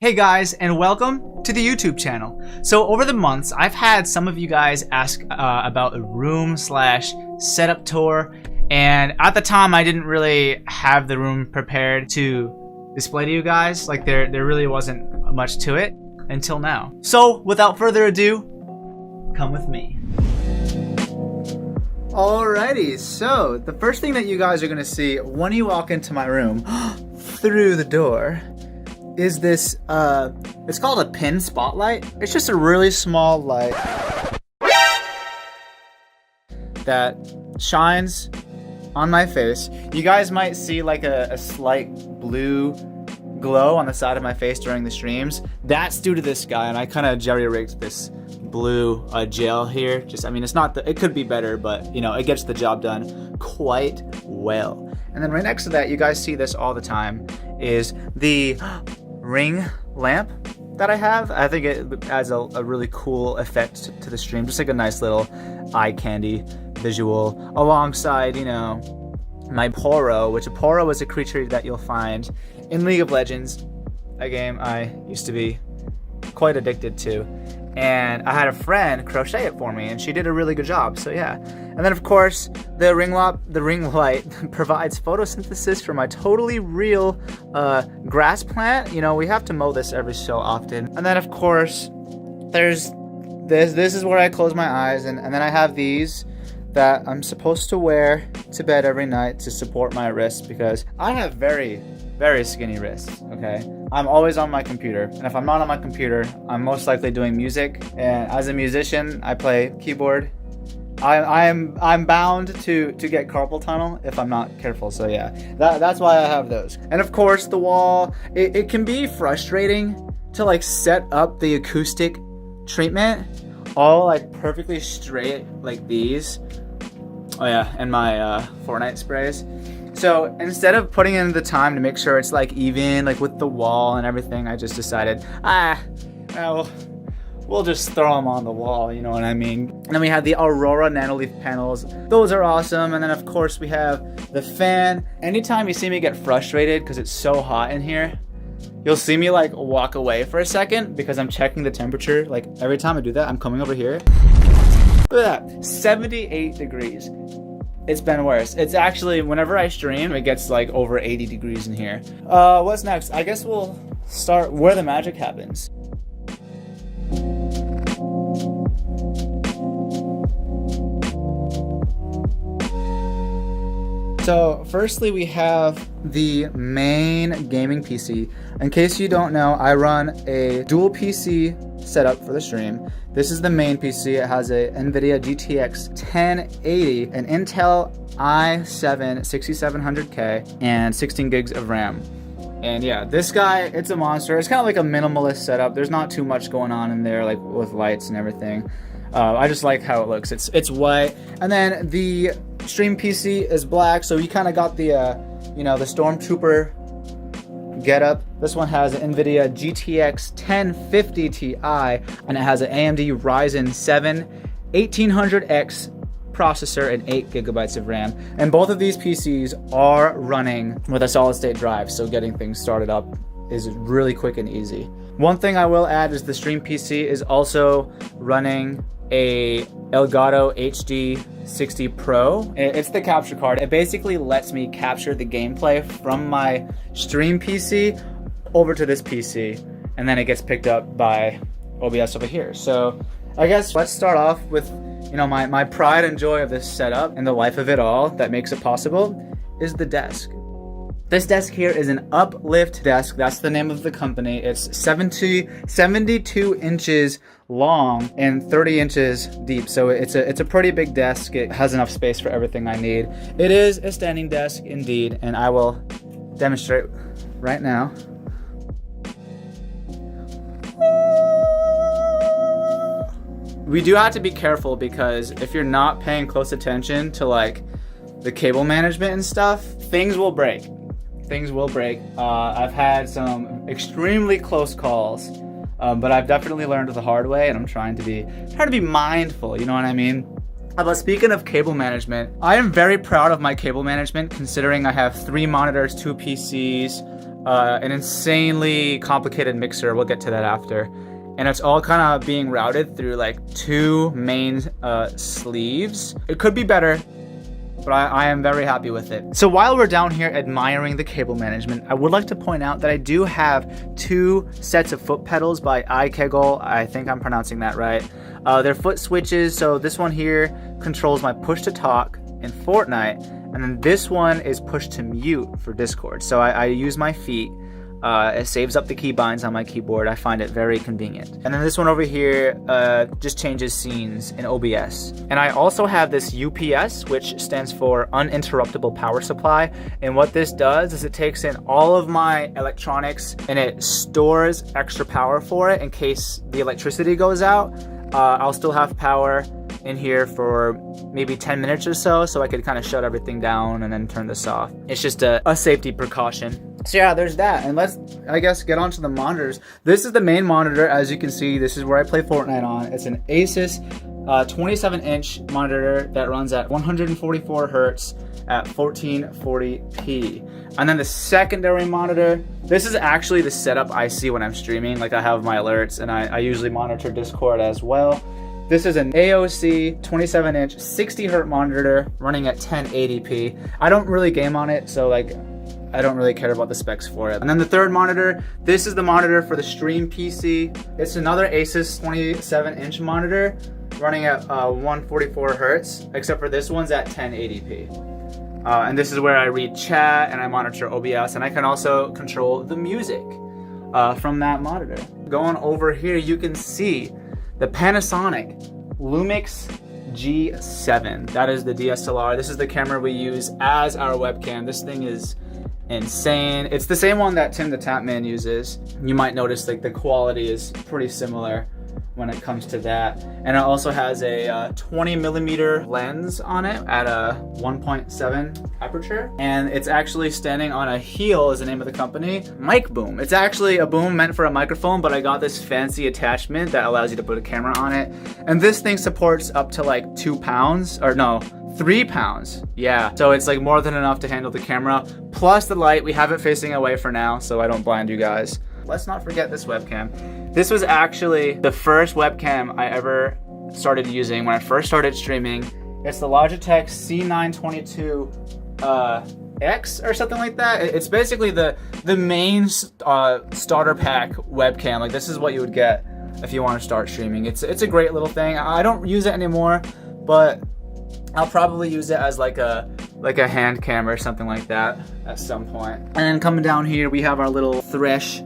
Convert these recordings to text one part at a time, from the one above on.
Hey guys, and welcome to the YouTube channel. So over the months, I've had some of you guys ask about a room slash setup tour, and at the time I didn't really have the room prepared to display to you guys. Like there really wasn't much to it until now. So without further ado, come with me. Alrighty, so the first thing that you guys are gonna see when you walk into my room through the door is this, it's called a pin spotlight. It's just a really small light that shines on my face. You guys might see like a slight blue glow on the side of my face during the streams. That's due to this guy, and I kind of jerry-rigged this blue gel here. Just, I mean, it's not it could be better, but you know, it gets the job done quite well. And then right next to that, you guys see this all the time, is the ring lamp that I have. I think it adds a really cool effect to the stream, just like a nice little eye candy visual, alongside, you know, my poro, which a poro is a creature that you'll find in League of Legends, a game I used to be quite addicted to. And I had a friend crochet it for me, and she did a really good job, so yeah. And then of course, the ring light provides photosynthesis for my totally real grass plant. You know, we have to mow this every so often. And then of course, there's this is where I close my eyes, and then I have these that I'm supposed to wear to bed every night to support my wrists, because I have very skinny wrists, okay? I'm always on my computer, and if I'm not on my computer, I'm most likely doing music, and as a musician, I play keyboard. I'm bound to get carpal tunnel if I'm not careful, so yeah, that's why I have those. And of course, the wall, it can be frustrating to like set up the acoustic treatment all like perfectly straight like these. Oh yeah, and my Fortnite sprays. So instead of putting in the time to make sure it's like even, like with the wall and everything, I just decided, we'll just throw them on the wall, you know what I mean? And then we have the Aurora Nanoleaf panels. Those are awesome. And then of course we have the fan. Anytime you see me get frustrated because it's so hot in here, you'll see me like walk away for a second because I'm checking the temperature. Like every time I do that, I'm coming over here. Look at that, 78 degrees. It's been worse. It's actually, whenever I stream, it gets like over 80 degrees in here. What's next? I guess we'll start where the magic happens. So firstly, we have the main gaming PC. In case you don't know, I run a dual PC setup for the stream. This is the main PC. It has a NVIDIA GTX 1080, an Intel i7 6700K, and 16 gigs of RAM. And yeah, this guy, it's a monster. It's kind of like a minimalist setup. There's not too much going on in there, like with lights and everything. I just like how it looks. It's white, and then the stream PC is black. So you kind of got the you know, the Stormtrooper getup. This one has an NVIDIA GTX 1050 Ti, and it has an AMD Ryzen 7 1800X processor and 8 gigabytes of RAM. And both of these PCs are running with a solid state drive, so getting things started up is really quick and easy. One thing I will add is the stream PC is also running a Elgato HD60 Pro. It's the capture card. It basically lets me capture the gameplay from my stream PC over to this PC, and then it gets picked up by OBS over here. So I guess let's start off with, you know, my pride and joy of this setup and the life of it all that makes it possible is the desk. This desk here is an uplift desk. That's the name of the company. It's 72 inches long and 30 inches deep. So it's a pretty big desk. It has enough space for everything I need. It is a standing desk indeed, and I will demonstrate right now. We do have to be careful, because if you're not paying close attention to like the cable management and stuff, things will break. Things will break. I've had some extremely close calls, but I've definitely learned the hard way, and I'm trying to be mindful, you know what I mean? But speaking of cable management, I am very proud of my cable management, considering I have 3 monitors, 2 PCs, an insanely complicated mixer. We'll get to that after. And it's all kind of being routed through like 2 main sleeves. It could be better, but I am very happy with it. So while we're down here admiring the cable management, I would like to point out that I do have 2 sets of foot pedals by iKkegol. I think I'm pronouncing that right. They're foot switches, so this one here controls my push to talk in Fortnite, and then this one is push to mute for Discord. So I use my feet. It saves up the keybinds on my keyboard. I find it very convenient. And then this one over here just changes scenes in OBS. And I also have this UPS, which stands for Uninterruptible Power Supply. And what this does is it takes in all of my electronics and it stores extra power for it in case the electricity goes out. I'll still have power in here for maybe 10 minutes or so I could kind of shut everything down and then turn this off. It's just a safety precaution. So yeah, there's that. And let's, I guess, get onto the monitors. This is the main monitor. As you can see, this is where I play Fortnite on. It's an Asus 27-inch monitor that runs at 144 hertz at 1440p. And then the secondary monitor, this is actually the setup I see when I'm streaming. Like, I have my alerts, and I usually monitor Discord as well. This is an AOC 27-inch 60 hertz monitor running at 1080p. I don't really game on it, so like, I don't really care about the specs for it. And then the third monitor, this is the monitor for the stream PC. It's another Asus 27-inch monitor running at 144 hertz, except for this one's at 1080p. And this is where I read chat and I monitor OBS, and I can also control the music from that monitor. Going over here, you can see the Panasonic Lumix G7. That is the DSLR. This is the camera we use as our webcam. This thing is insane. It's the same one that Tim the Tapman uses. You might notice like the quality is pretty similar when it comes to that. And it also has a 20mm lens on it at a 1.7 aperture. And it's actually standing on a Heil, is the name of the company, mic boom. It's actually a boom meant for a microphone, but I got this fancy attachment that allows you to put a camera on it. And this thing supports up to like 2 pounds, or no, 3 pounds. Yeah, so it's like more than enough to handle the camera. Plus the light, we have it facing away for now so I don't blind you guys. Let's not forget this webcam. This was actually the first webcam I ever started using when I first started streaming. It's the Logitech C922 X or something like that. It's basically the main starter pack webcam. Like, this is what you would get if you want to start streaming. It's a great little thing. I don't use it anymore, but I'll probably use it as like a hand cam or something like that at some point. And then coming down here, we have our little Thresh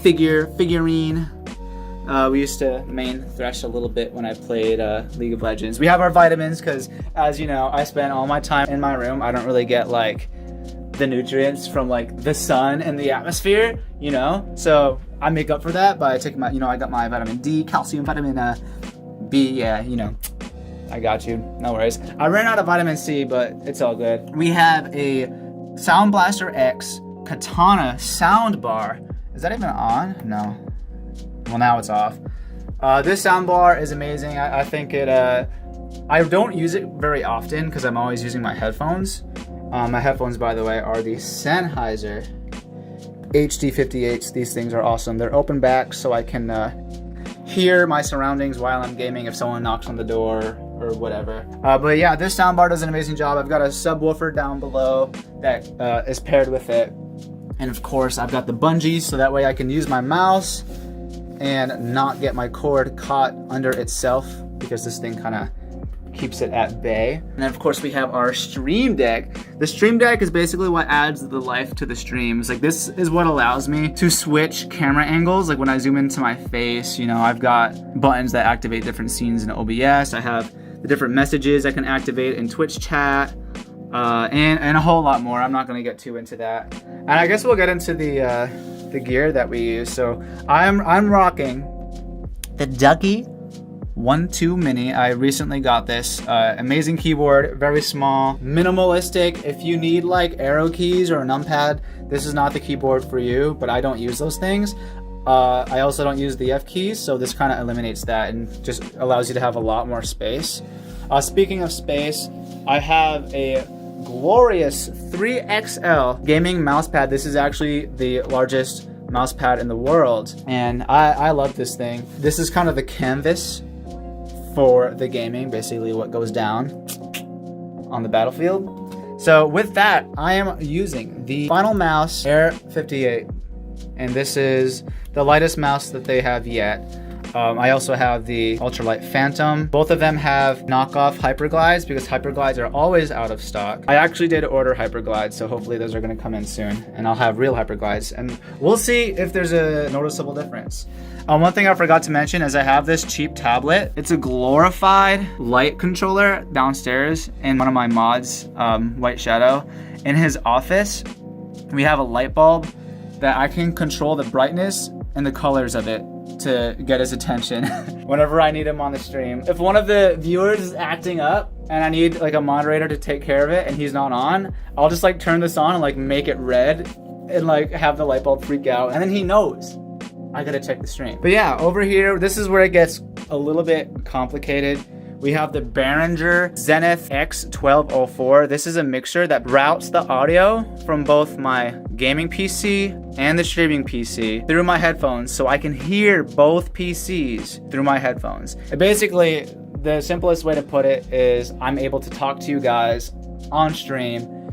figurine. We used to main Thresh a little bit when I played League of Legends. We have our vitamins because, as you know, I spend all my time in my room. I don't really get like the nutrients from like the sun and the atmosphere, you know? So I make up for that by taking my, I got my vitamin D, calcium, vitamin B, yeah, I got you, no worries. I ran out of vitamin C, but it's all good. We have a Sound Blaster X Katana soundbar. Is that even on? No. Well, now it's off. This soundbar is amazing. I think it, I don't use it very often because I'm always using my headphones. My headphones, by the way, are the Sennheiser HD58s. These things are awesome. They're open back so I can hear my surroundings while I'm gaming if someone knocks on the door or whatever. But yeah, this soundbar does an amazing job. I've got a subwoofer down below that is paired with it. And of course, I've got the Bunjee so that way I can use my mouse and not get my cord caught under itself because this thing kind of keeps it at bay. And then of course we have our Stream Deck. The Stream Deck is basically what adds the life to the streams. Like, this is what allows me to switch camera angles. Like when I zoom into my face, I've got buttons that activate different scenes in OBS. I have the different messages I can activate in Twitch chat. And a whole lot more. I'm not going to get too into that. And I guess we'll get into the gear that we use. So I'm rocking the Ducky 1-2 Mini. I recently got this. Amazing keyboard, very small, minimalistic. If you need like arrow keys or a numpad, this is not the keyboard for you, but I don't use those things. I also don't use the F keys, so this kind of eliminates that and just allows you to have a lot more space. Speaking of space, I have a glorious 3XL gaming mouse pad. This is actually the largest mouse pad in the world, and I love this thing. This is kind of the canvas for the gaming, basically what goes down on the battlefield. So with that, I am using the Final Mouse Air 58, and this is the lightest mouse that they have yet. I also have the ultralight Phantom. Both of them have knockoff Hyperglides because Hyperglides are always out of stock. I actually did order Hyperglides, so hopefully those are gonna come in soon, and I'll have real Hyperglides, and we'll see if there's a noticeable difference. One thing I forgot to mention is I have this cheap tablet. It's a glorified light controller downstairs in one of my mods, White Shadow. In his office, we have a light bulb that I can control the brightness and the colors of it to get his attention whenever I need him on the stream. If one of the viewers is acting up and I need like a moderator to take care of it and he's not on, I'll just like turn this on and like make it red and like have the light bulb freak out, and then he knows I gotta check the stream. But yeah, over here, this is where it gets a little bit complicated. We have the Behringer Zenith X1204. This is a mixer that routes the audio from both my gaming PC and the streaming PC through my headphones, so I can hear both PCs through my headphones. And basically, the simplest way to put it is I'm able to talk to you guys on stream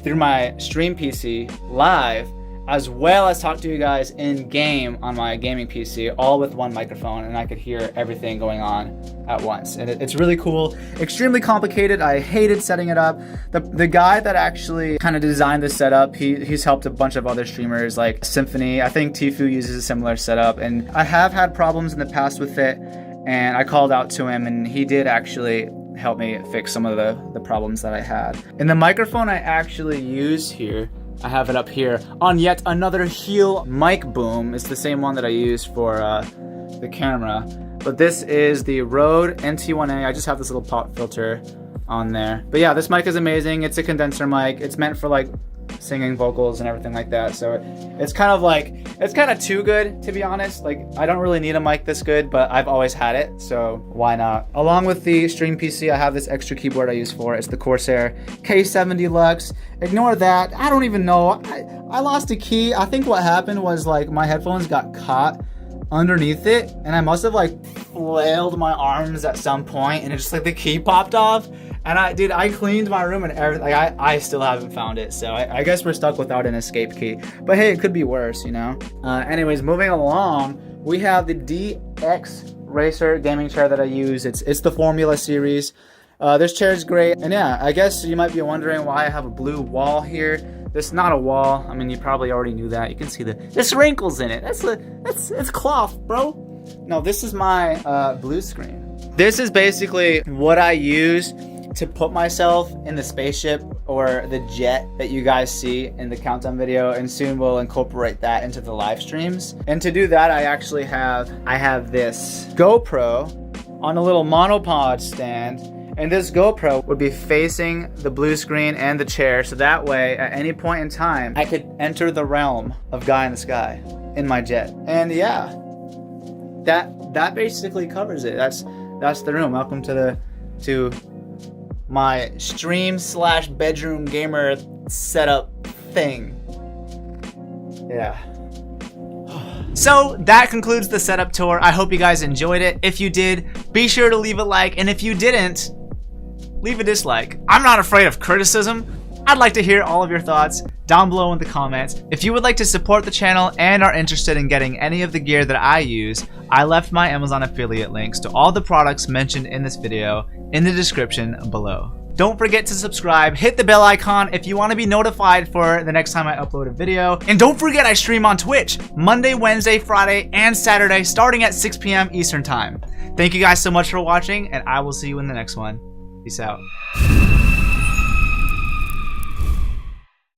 through my stream PC live, as well as talk to you guys in game on my gaming PC, all with one microphone, and I could hear everything going on at once. And it's really cool, extremely complicated. I hated setting it up. The guy that actually kind of designed this setup, he's helped a bunch of other streamers like Symphony. I think Tfue uses a similar setup, and I have had problems in the past with it, and I called out to him, and he did actually help me fix some of the problems that I had. And the microphone I actually use here, I have it up here on yet another Heil mic boom. It's the same one that I use for the camera. But this is the Rode NT1A. I just have this little pop filter on there. But yeah, this mic is amazing. It's a condenser mic. It's meant for like singing vocals and everything like that. So it's kind of too good, to be honest. Like, I don't really need a mic this good, but I've always had it, so why not? Along with the stream PC, I have this extra keyboard I use for it. It's the Corsair K7 Deluxe. Ignore that. I don't even know. I lost a key. I think what happened was like my headphones got caught underneath it, and I must have like flailed my arms at some point, and it just like the key popped off. And I cleaned my room and everything. Like, I still haven't found it, so I guess we're stuck without an escape key. But hey, it could be worse, you know? Anyways, moving along, we have the DXRacer gaming chair that I use. It's the Formula series. This chair is great, and yeah, I guess you might be wondering why I have a blue wall here. This is not a wall. I mean, you probably already knew that. You can see there's wrinkles in it. It's cloth, bro. No, this is my blue screen. This is basically what I use to put myself in the spaceship or the jet that you guys see in the countdown video, and soon we'll incorporate that into the live streams. And to do that, I have this GoPro on a little monopod stand, and this GoPro would be facing the blue screen and the chair, so that way at any point in time I could enter the realm of Guy in the Sky in my jet. And yeah, that basically covers it. That's the room. Welcome to my stream/bedroom gamer setup thing. Yeah. So that concludes the setup tour. I hope you guys enjoyed it. If you did, be sure to leave a like, and if you didn't, leave a dislike. I'm not afraid of criticism. I'd like to hear all of your thoughts down below in the comments. If you would like to support the channel and are interested in getting any of the gear that I use, I left my Amazon affiliate links to all the products mentioned in this video in the description below. Don't forget to subscribe, hit the bell icon if you want to be notified for the next time I upload a video. And don't forget I stream on Twitch Monday, Wednesday, Friday, and Saturday starting at 6 p.m. Eastern Time. Thank you guys so much for watching, and I will see you in the next one. Peace out.